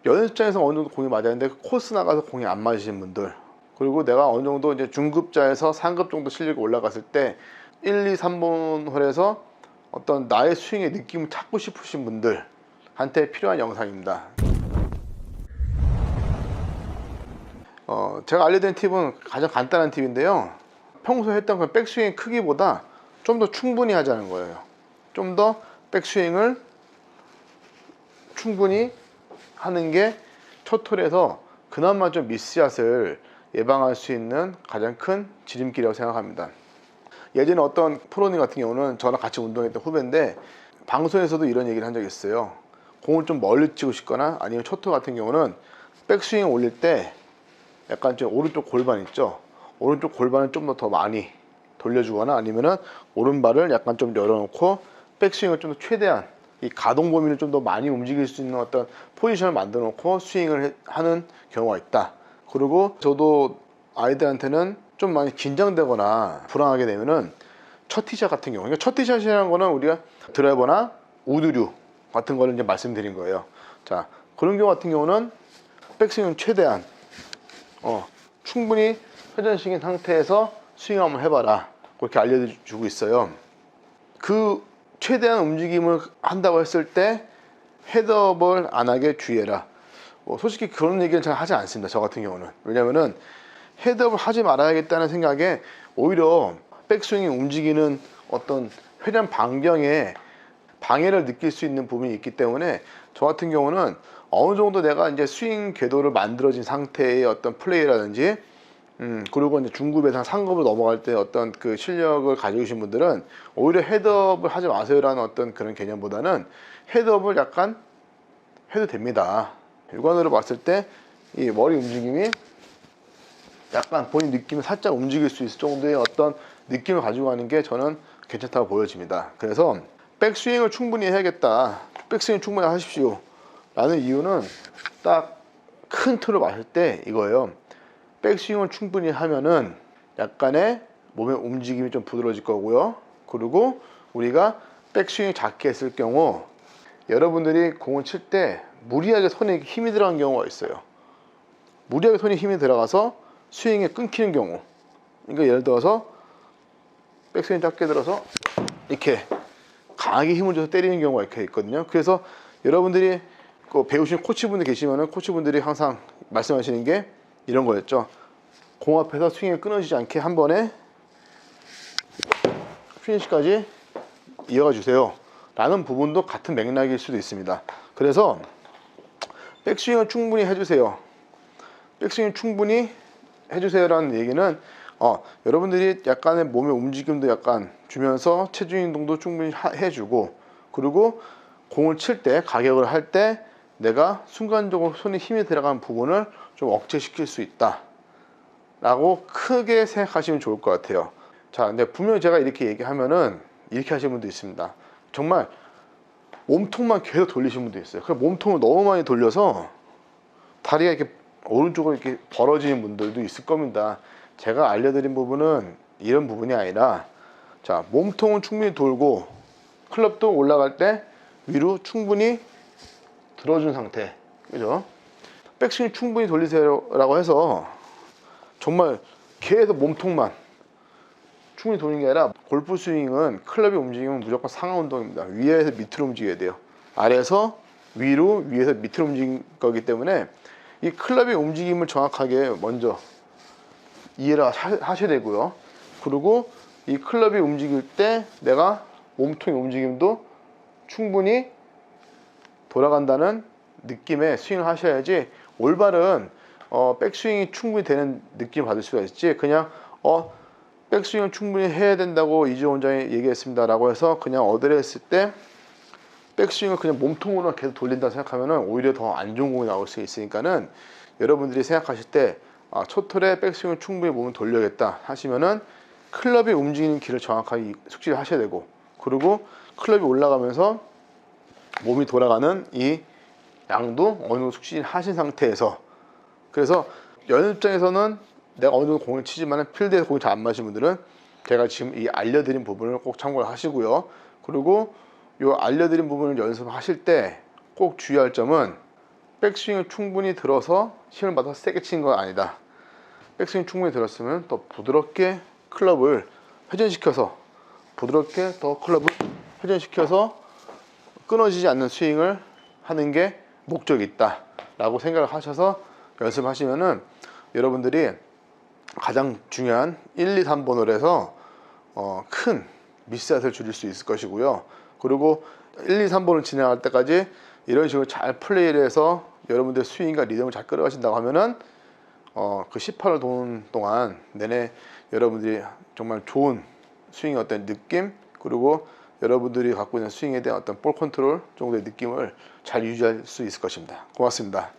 연습장에서 어느 정도 공이 맞아야 하는데 코스 나가서 공이 안 맞으신 분들, 그리고 내가 어느 정도 이제 중급자에서 상급 정도 실력이 올라갔을 때 1, 2, 3번 홀에서 어떤 나의 스윙의 느낌을 찾고 싶으신 분들한테 필요한 영상입니다. 제가 알려드린 팁은 가장 간단한 팁인데요, 평소에 했던 그 백스윙 크기보다 좀 더 충분히 하자는 거예요. 좀 더 백스윙을 충분히 하는 게 첫 홀에서 그나마 좀 미스샷을 예방할 수 있는 가장 큰 지름길이라고 생각합니다. 예전에 어떤 프로님 같은 경우는 저랑 같이 운동했던 후배인데, 방송에서도 이런 얘기를 한 적이 있어요. 공을 좀 멀리 치고 싶거나 아니면 첫 홀 같은 경우는 백스윙 올릴 때 약간 좀 오른쪽 골반 있죠, 오른쪽 골반을 좀 더 많이 돌려주거나 아니면은 오른발을 약간 좀 열어놓고 백스윙을 좀 더 최대한 이 가동 범위를 좀 더 많이 움직일 수 있는 어떤 포지션을 만들어 놓고 스윙을 하는 경우가 있다. 그리고 저도 아이들한테는 좀 많이 긴장되거나 불안하게 되면은 첫 티샷 같은 경우, 그러니까 첫 티샷이라는 거는 우리가 드라이버나 우드류 같은 거를 이제 말씀드린 거예요. 자, 그런 경우 같은 경우는 백스윙은 최대한 충분히 회전식인 상태에서 스윙 한번 해봐라, 그렇게 알려주고 있어요. 그 최대한 움직임을 한다고 했을 때 헤드업을 안 하게 주의해라. 솔직히 그런 얘기는 잘 하지 않습니다, 저 같은 경우는. 왜냐면은 헤드업을 하지 말아야겠다는 생각에 오히려 백스윙이 움직이는 어떤 회전 반경에 방해를 느낄 수 있는 부분이 있기 때문에, 저 같은 경우는 어느 정도 내가 이제 스윙 궤도를 만들어진 상태의 어떤 플레이라든지 그리고 이제 중급에서 상급으로 넘어갈 때 어떤 그 실력을 가지고 계신 분들은 오히려 헤드업을 하지 마세요라는 어떤 그런 개념보다는 헤드업을 약간 해도 됩니다. 육안으로 봤을 때 이 머리 움직임이 약간 본인 느낌을 살짝 움직일 수 있을 정도의 어떤 느낌을 가지고 가는 게 저는 괜찮다고 보여집니다. 그래서 백스윙을 충분히 해야겠다, 백스윙 충분히 하십시오 라는 이유는 딱 큰 틀로 봤을 때 이거예요. 백스윙을 충분히 하면은 약간의 몸의 움직임이 좀 부드러워질 거고요. 그리고 우리가 백스윙이 작게 했을 경우 여러분들이 공을 칠 때 무리하게 손에 힘이 들어간 경우가 있어요. 무리하게 손에 힘이 들어가서 스윙이 끊기는 경우, 그러니까 예를 들어서 백스윙 작게 들어서 이렇게 강하게 힘을 줘서 때리는 경우가 이렇게 있거든요. 그래서 여러분들이 배우신 코치분들 계시면은 코치분들이 항상 말씀하시는 게 이런 거였죠. 공 앞에서 스윙이 끊어지지 않게 한 번에 피니시까지 이어가 주세요 라는 부분도 같은 맥락일 수도 있습니다. 그래서 백스윙을 충분히 해주세요, 백스윙 충분히 해주세요 라는 얘기는 여러분들이 약간의 몸의 움직임도 약간 주면서 체중 운동도 충분히 해주고, 그리고 공을 칠 때 가격을 할 때 내가 순간적으로 손에 힘이 들어가는 부분을 좀 억제시킬 수 있다 라고 크게 생각하시면 좋을 것 같아요. 자, 근데 분명히 제가 이렇게 얘기하면은 이렇게 하시는 분도 있습니다. 정말 몸통만 계속 돌리시는 분도 있어요. 그 몸통을 너무 많이 돌려서 다리가 이렇게 오른쪽으로 이렇게 벌어지는 분들도 있을 겁니다. 제가 알려드린 부분은 이런 부분이 아니라, 자, 몸통은 충분히 돌고 클럽도 올라갈 때 위로 충분히 들어준 상태, 그죠? 백스윙 충분히 돌리세요 라고 해서 정말 계속 몸통만 충분히 도는 게 아니라, 골프 스윙은 클럽이 움직이면 무조건 상하 운동입니다. 위에서 밑으로 움직여야 돼요. 아래에서 위로, 위에서 밑으로 움직일 거기 때문에 이 클럽의 움직임을 정확하게 먼저 이해를 하셔야 되고요. 그리고 이 클럽이 움직일 때 내가 몸통의 움직임도 충분히 돌아간다는 느낌의 스윙을 하셔야지, 올바른 백스윙이 충분히 되는 느낌을 받을 수가 있지, 그냥 백스윙을 충분히 해야 된다고 이주호 원장이 얘기했습니다 라고 해서 그냥 어드레 했을 때 백스윙을 그냥 몸통으로만 계속 돌린다 생각하면은 오히려 더 안 좋은 공이 나올 수 있으니까는, 여러분들이 생각하실 때 첫 홀에 백스윙을 충분히 몸을 돌려야겠다 하시면은 클럽이 움직이는 길을 정확하게 숙지를 하셔야 되고, 그리고 클럽이 올라가면서 몸이 돌아가는 이 양도 어느 정도 숙지를 하신 상태에서, 그래서 연습장에서는 내가 어느 정도 공을 치지만 필드에서 공이 잘 안 맞으신 분들은 제가 지금 이 알려드린 부분을 꼭 참고를 하시고요. 그리고 이 알려드린 부분을 연습하실 때 꼭 주의할 점은, 백스윙을 충분히 들어서 힘을 받아서 세게 치는 건 아니다. 백스윙 충분히 들었으면 또 부드럽게 클럽을 회전시켜서 끊어지지 않는 스윙을 하는 게 목적이 있다 라고 생각을 하셔서 연습하시면은 여러분들이 가장 중요한 1, 2, 3번을 해서 큰 미스샷을 줄일 수 있을 것이고요. 그리고 1, 2, 3번을 진행할 때까지 이런 식으로 잘 플레이를 해서 여러분들 스윙과 리듬을 잘 끌어가신다고 하면은 그 18을 도는 동안 내내 여러분들이 정말 좋은 스윙의 어떤 느낌, 그리고 여러분들이 갖고 있는 스윙에 대한 어떤 볼 컨트롤 정도의 느낌을 잘 유지할 수 있을 것입니다. 고맙습니다.